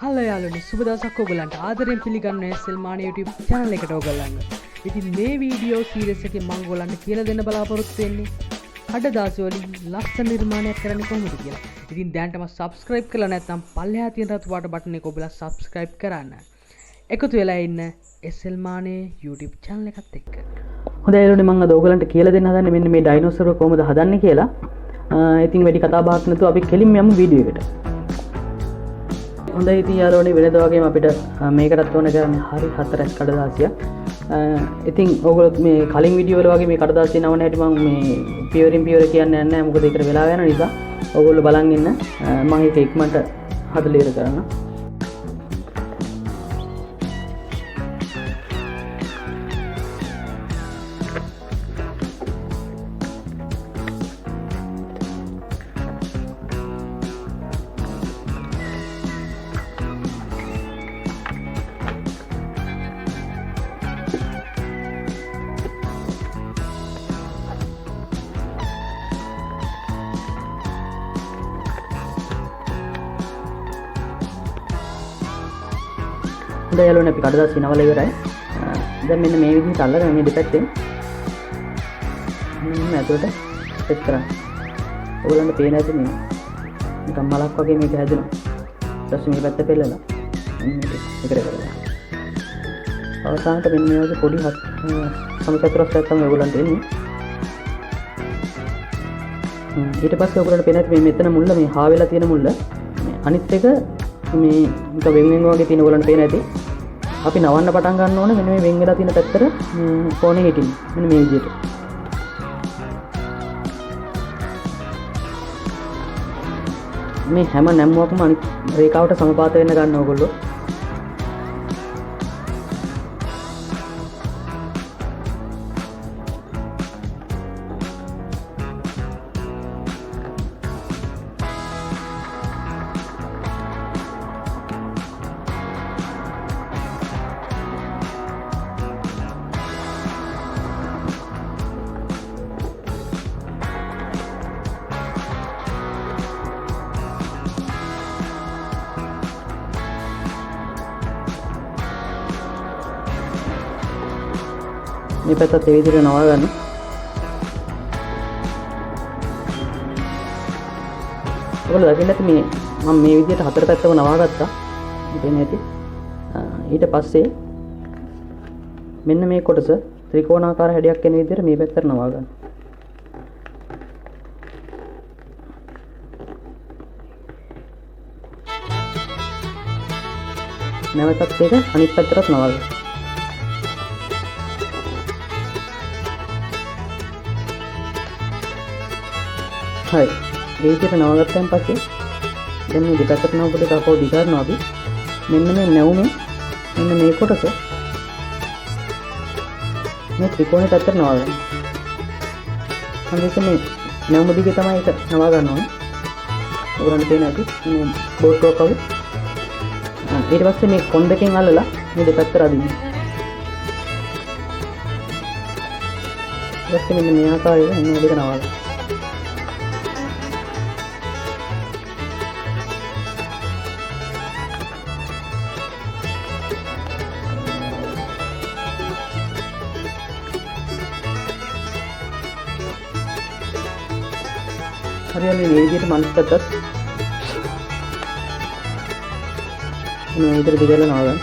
Hello යාළුවනි සුබ දවසක් ඔයගලන්ට ආදරෙන් පිළිගන්නවා සල්මාන YouTube channel එකට ඔයගලන්ට. ඉතින් මේ වීඩියෝ සීරීස් එකේ මම ඔයගලන්ට කියලා දෙන්න බලාපොරොත්තු වෙන්නේ කඩදාසි වලින් ලස්සන නිර්මාණයක් කරන්න කොහොමද කියලා. ඉතින් දැනටම subscribe කරලා නැත්නම් පල්ලෙහා තියෙන රතු පාට බටන් එක ඔබලා subscribe කරන්න. එකතු වෙලා ඉන්න සල්මානේ YouTube channel එකත් එක්ක. හොඳයි යාළුවනි මම අද ඔයගලන්ට කියලා දෙන්න හදන්නේ මෙන්න මේ ඩයිනෝසර් කොහොමද හදන්නේ කියලා. ඉතින් වැඩි කතා බහක් නැතුව අපි කෙලින්ම යමු වීඩියෝ එකට. හොඳයි ඉතින් යාළුවනි වෙනදා වගේම අපිට මේකටත් ඕන කරන්නේ හරි හතරක් කඩදාසිය. ඉතින් ඔයගොල්ලෝ මේ කලින් වීඩියෝ වල වගේ මේ කඩදාසිය නවන හැටි මම මේ පියවරින් පියවර කියන්නේ නැහැ මොකද ඒකට වෙලා යන නිසා. ඔයගොල්ලෝ බලන් ඉන්න මම ඒක ඉක්මනට හදලා ඉවර කරනවා. හොඳයි යාළුවනි අපි කඩදාසිය නවලා ඉවරයි. දැන් මෙන්න මේ විදිහට අල්ලගෙන මේ දෙපැත්තෙන් මෙන්න ඇතුලට සෙට් කරන්න. ඔයගොල්ලන්ට පේන ඇති මේ නිකන් මලක් වගේ මේක හැදෙනවා. ඊට පස්සේ මේ පැත්ත පෙරලලා මේකට කරලා. අවසානට මෙන්න මේ වගේ පොඩි සමචතුරස්‍රයක් තමයි ඔයගොල්ලන්ට එන්නේ. ඊට පස්සේ ඔයගොල්ලන්ට පේන ඇති මේ මෙතන මුල්ල මේ හා වෙලා තියෙන මුල්ල අනිත් එක මේ එක වෙන් වෙන් වගේ තියෙන ඔයගොල්ලන්ට පේන ඇති. අපි නවන්න පටන් ගන්න ඕනේ මෙන්න මේ වෙන් වෙලා තියෙන පැත්තට කොනේ හිටින්න. මෙන්න මේ විදිහට. මේ හැම නැම්මුවක්ම අනිත් රේඛාවට සමපාත වෙන්න ගන්න ඕගොල්ලෝ. මේ පැත්තත් ඒ විදිහට නවා ගන්න. ඔයාලා දකින්න ඇති මේ මම මේ විදිහට හතර පැත්තම නවා ගත්තා. ඉතින් ඇති. ඊට පස්සේ මෙන්න මේ කොටස ත්‍රිකෝණාකාර හැඩයක් එන විදිහට මේ පැත්තට නවා ගන්න. නැවතත් ඒක අනිත් පැත්තට නවා ගන්න. හරි ඒ විදිහට නවගත්තන් පස්සේ දැන් මේ දෙපැත්තට නවපොඩ කපව දිගාරනවා අපි මෙන්න මේ නැවුමේ මෙන්න මේ කොටස මේ ත්‍රිකෝණය පැත්තට නවගන්න. හන්දෙස මේ නැවුම දිගේ තමයි ඒක නවා ගන්න ඕනේ. ඔයගොල්ලන්ට පේන ඇති මේ බෝට්ටුවක් වගේ. ඊට පස්සේ මේ කොන් දෙකෙන් අල්ලලා මේ දෙපැත්තට අදින්න. ඊට පස්සේ මෙන්න මේ ආකාරයෙන් මෙන්න දෙක නවා ගන්න. හරියට මේ විදිහට මනසටත් මේ විදිහට දිගලා නව ගන්න.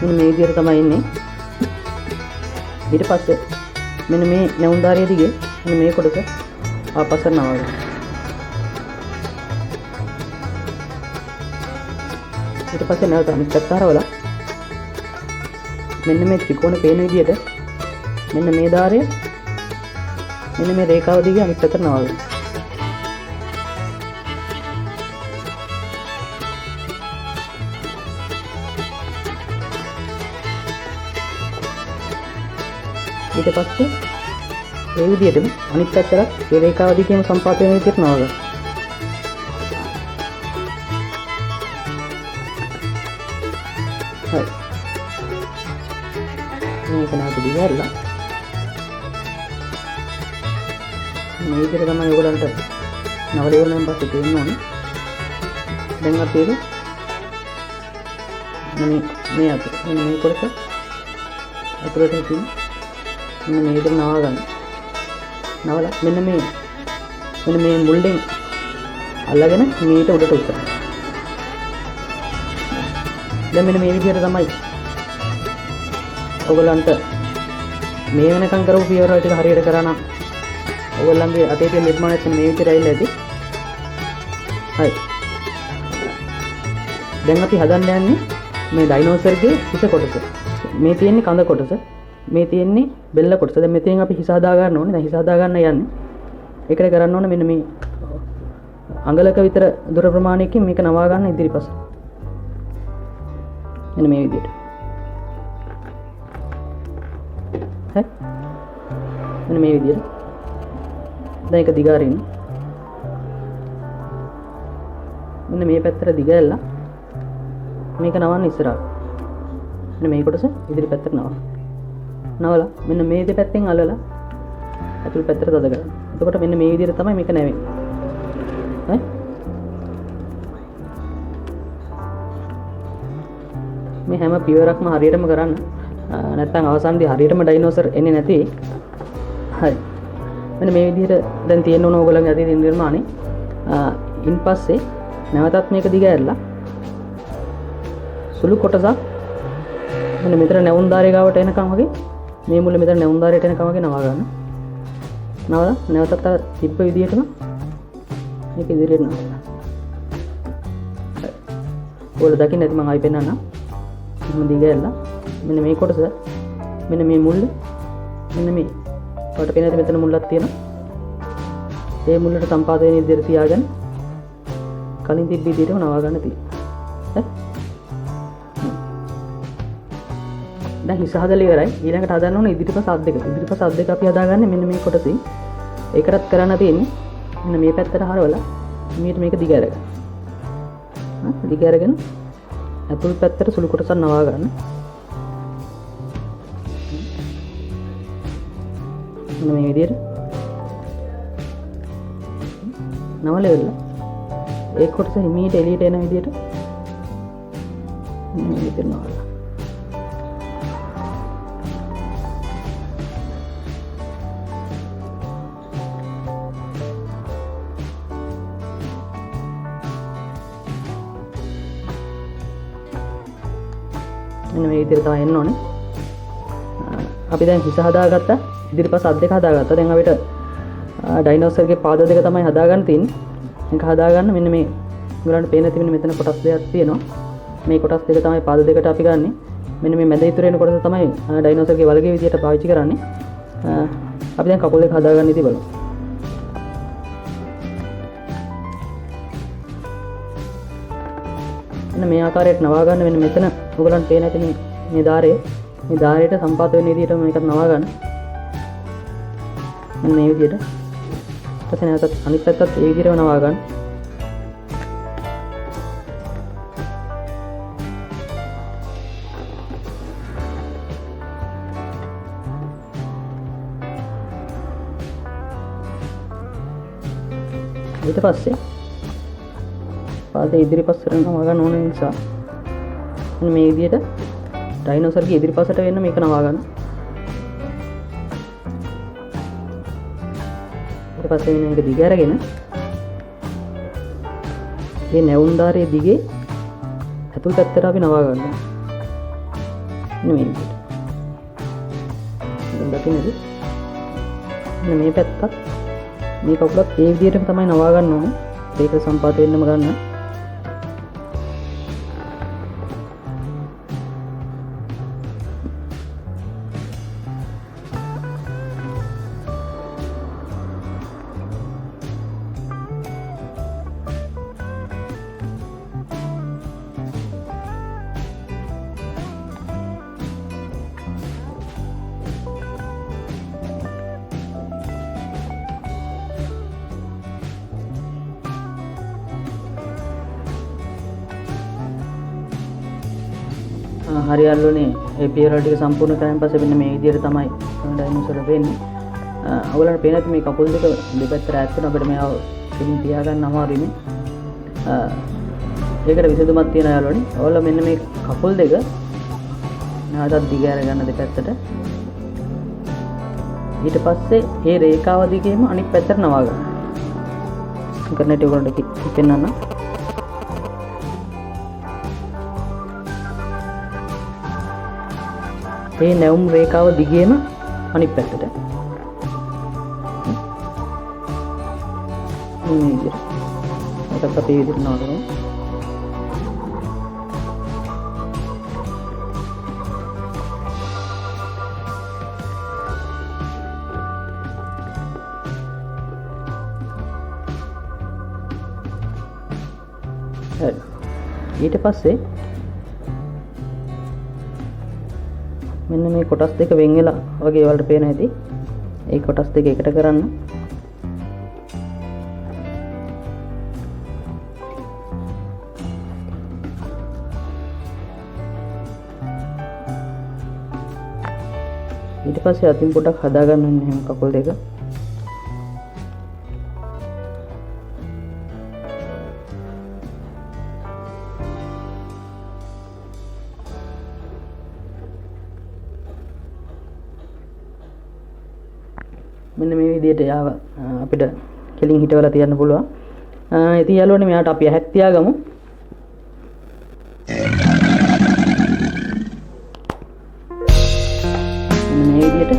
මෙන්න මේ විදිහට තමයි ඉන්නේ. ඊට පස්සේ මෙන්න මේ නැවුම්දාරිය දිගේ මෙන්න මේ කොටස ආපස්සට නවගන්න. ඊට පස්සේ නැවත අනිත් පැත්ත හරවලා මෙන්න මේ ත්‍රිකෝණ පේන විදිහට මෙන්න මේ ධාරය මෙන්න මේ රේඛාව දිගේ අනිත් පැත්තට නවගන්න. ඊට පස්සේ ඒ විදිහටම අනිත් පැත්තට ඒ රේඛාව දිගේම සම්පාත වෙන විදිහට නවගන්න. හරි මේක නැවත දිගහැරලා මේ විදිහට තමයි ඔයගලන්ට නවල ඉවරනම් පස්සේ තියෙන්න ඕනේ. දැන් අපි ඒක මේ අතට මේ කොටස අතුරට තියෙන මෙන්න මේ විදිහට නවා ගන්න. නවලා මෙන්න මේ මුල්ලෙන් අල්ලගෙන මේට උඩට උස්සන්න. දැන් මෙන්න මේ විදිහට තමයි ඔයගලන්ට මේ වෙනකන් කරපු පියවර ටික හරියට කරා නම් ඔයගොල්ලන්ගේ අතේ තියෙන නිර්මාණයත් මේ විදිහට ඇවිල්ලා ඇති. හරි. දැන් අපි හදන්න යන්නේ මේ ඩයිනෝසර්ගේ හිස කොටස. මේ තියෙන්නේ කඳ කොටස. මේ තියෙන්නේ බෙල්ල කොටස. දැන් මෙතෙන් අපි හිස හදා ගන්න ඕනේ. දැන් හිස හදා ගන්න යන්නේ. ඒකට කරන්න ඕනේ මෙන්න මේ අඟලක විතර දුර ප්‍රමාණයකින් මේක නවා ගන්න ඉදිරිපස. මෙන්න මේ විදිහට. හරි. මෙන්න මේ විදිහට. දැන් ඒක දිගාරින්න. මෙන්න මේ පැත්තට දිගහැරලා මේක නවන්න ඉස්සරහට. මෙන්න මේ කොටස ඉදිරි පැත්තට නවන්න. නවලා මෙන්න මේ දෙපැත්තෙන් අල්ලලා අතුල් පැත්තට තද කරන්න. එතකොට මෙන්න මේ විදිහට තමයි මේක නැවෙන්නේ. හරි? මේ හැම පියවරක්ම හරියටම කරන්න. නැත්නම් අවසානයේදී හරියටම ඩයිනෝසර් එන්නේ නැති. හරි. මෙන්න මේ විදිහට දැන් තියෙන්න ඕන ඕගොල්ලන්ගේ අතේ තියෙන නිර්මාණේ. ඉන් පස්සේ නැවතත් මේක දිගහැරලා සුළු කොටසක් මෙන්න මෙතන නැවුම් ධාරය ගාවට එනකම් වගේ මේ මුල මෙතන නැවුම් ධාරයට එනකම් වගේ නවා ගන්න. නවලා නැවතත් අර තිබ්බ විදිහටම මේක ඉදිරියට නවන්න. ඔයාලා දකින්න ඇති මම ආයි පෙන්නන්නම්. මම දිගහැරලා මෙන්න මේ කොටස මෙන්න මේ මුල්ල මෙන්න මේ ඔයාලට පේන ඇති මෙතන මුල්ලක් තියෙනවා. ඒ මුල්ලට සම්පාදනය විදිහට තියාගෙන කලින් තිබ්බ විදිහටම නවා ගන්න තියෙනවා. දැන් හිස හදලා ඉවරයි. ඊළඟට හදන්න ඕනේ ඉදිරිපස අත් දෙක. ඉදිරිපස අත් දෙක අපි හදාගන්නේ මෙන්න මේ කොටසින්. ඒකටත් කරන්න තියෙන්නේ මෙන්න මේ පැත්තට හරවලා මේක දිග අරගන්න. දිග අරගෙන අතුල් පැත්තට සුළු කොටසක් නවා ගන්න. මෙන්න මේ විදිහට නවල වෙලා ඒ කොටස හිමීට එළියට එන විදිහට මේ විදිහට නවලා මෙන්න මේ විදිහට තමයි එන්න ඕනේ. අපි දැන් හිස හදාගත්තා. ඉදිරිපස අත් දෙක හදාගත්තා. දැන් අපිට ඩයිනෝසර්ගේ පාද දෙක තමයි හදාගන්න තියෙන්නේ. මේක හදාගන්න මෙන්න මේ උගලන්ට පේන තියෙන මෙතන කොටස් දෙකක් තියෙනවා. මේ කොටස් දෙක තමයි පාද දෙකට අපි ගන්නෙ. මෙන්න මේ මැද ඉතුරු වෙන කොටස තමයි ඩයිනෝසර්ගේ වලගේ විදිහට පාවිච්චි කරන්නේ. අපි දැන් කකුල් දෙක හදාගන්න ඉතින් බලමු. මෙන්න මේ ආකාරයට නවා ගන්න. මෙන්න මෙතන ඔයගලන්ට පේන ඇති මේ ධාරයට සම්පාත වෙන විදිහට මේකත් නවා ගන්න. මෙන්න මේ විදිහට. ඊට නැවතත් අනිත් පැත්තත් ඒ විදිහටම නවා ගන්න. ඊට පස්සේ පාදේ ඉදිරිපස්සට නවා ගන්න ඕන නිසා මෙන්න මේ විදිහට ඩයිනෝසර්ගේ ඉදිරිපසට වෙන්න මේක නවා ගන්න. ඊට පස්සේ මේක දිග අරගෙන මේ නැවුම් ධාරයේ දිගේ අතුල් පැත්තට අපි නවා ගන්නවා. මෙන්න මේ විදිහට. දැන් දකින්නද? මෙන්න මේ පැත්තත් මේ කකුලත් ඒ විදිහටම තමයි නවා ගන්න ඕනේ. ඒක සම්පාත වෙන්නම ගන්න. හරි යාළුවනේ ඒ පියරල් ටික සම්පූර්ණ කරන් පස්සේ මෙන්න මේ විදිහට තමයි ඩයිනෝසර් වෙන්නේ. ඔයගොල්ලන්ට පේන ඇති මේ කකුල් දෙක දෙපැත්තට ඈත් වෙන අපිට මේව කෙලින් තියාගන්න අමාරුයි මේ. ඒකට විසඳුමක් තියෙනවා යාළුවනේ. ඔයාලා මෙන්න මේ කකුල් දෙක නැවතත් දිග අරගන්න දෙපැත්තට. ඊට පස්සේ මේ රේඛාව දිගේම අනිත් පැත්තට නවා ගන්න. ඉන්ටර්නෙට් ඔයගොල්ලන්ට පෙන්නන්න. මේ නැවුම් රේඛාව දිගේම අනිත් පැත්තට. මේ විදිහට. ඒකත් අපි විදිහට නවත්තමු. ඊට පස්සේ මෙන්න මේ කොටස් දෙක වෙන් වෙලා වගේ වලට පේන ඇති. ඒ කොටස් දෙක එකට කරන්න. ඊට පස්සේ අතින් පොඩක් හදා ගන්න ඕනේ එහෙම කකුල් දෙක. මෙන්න මේ විදිහට යාව අපිට කෙලින් හිටවලා තියන්න පුළුවන්. ඉතින් යාළුවනේ මෙයාට අපි ඇහක් තියාගමු. මෙන්න මේ විදිහට.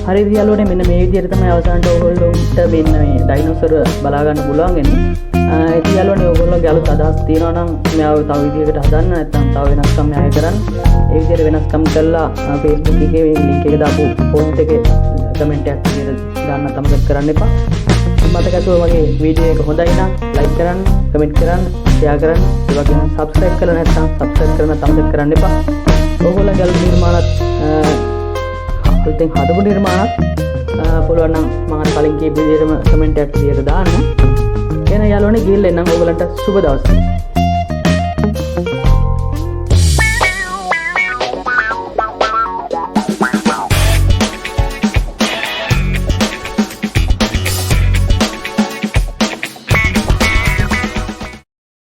හරිද යාළුවනේ මෙන්න මේ විදිහට තමයි අවසානට ඔයගොල්ලොන්ට මෙන්න මේ ඩයිනෝසර් බලා ගන්න පුළුවන් වෙන්නේ. ඉතින් යාළුවනේ ඔයගොල්ලෝගේ අලුත් අදහස් තියෙනවා නම් මෙයාව තව විදිහකට හදන්න නැත්නම් තව වෙනස්කම් න්යාය කරන්න. ඒ විදිහට වෙනස්කම් කළා Facebook එකේ link එක දාපු post එකේ comment එකක් විදිහට දාන්න අමතක කරන්න එපා. මතකයි වගේ වීඩියෝ එක හොඳයි නම් like කරන්න, comment කරන්න, share කරන්න, ඒ වගේම subscribe කරලා නැත්නම් subscribe කරන්න අමතක කරන්න එපා. ඔයගොල්ලෝගේ අලුත් නිර්මාණත් අලුතෙන් හදපු නිර්මාණත් පුළුවන් නම් මම අර කලින් කියපු විදිහටම comment එකක් විදිහට දාන්න. එහෙනම් යාළුවනේ ගිහිල්ලා එන්නම් ඔයගලන්ට සුබ දවසක්.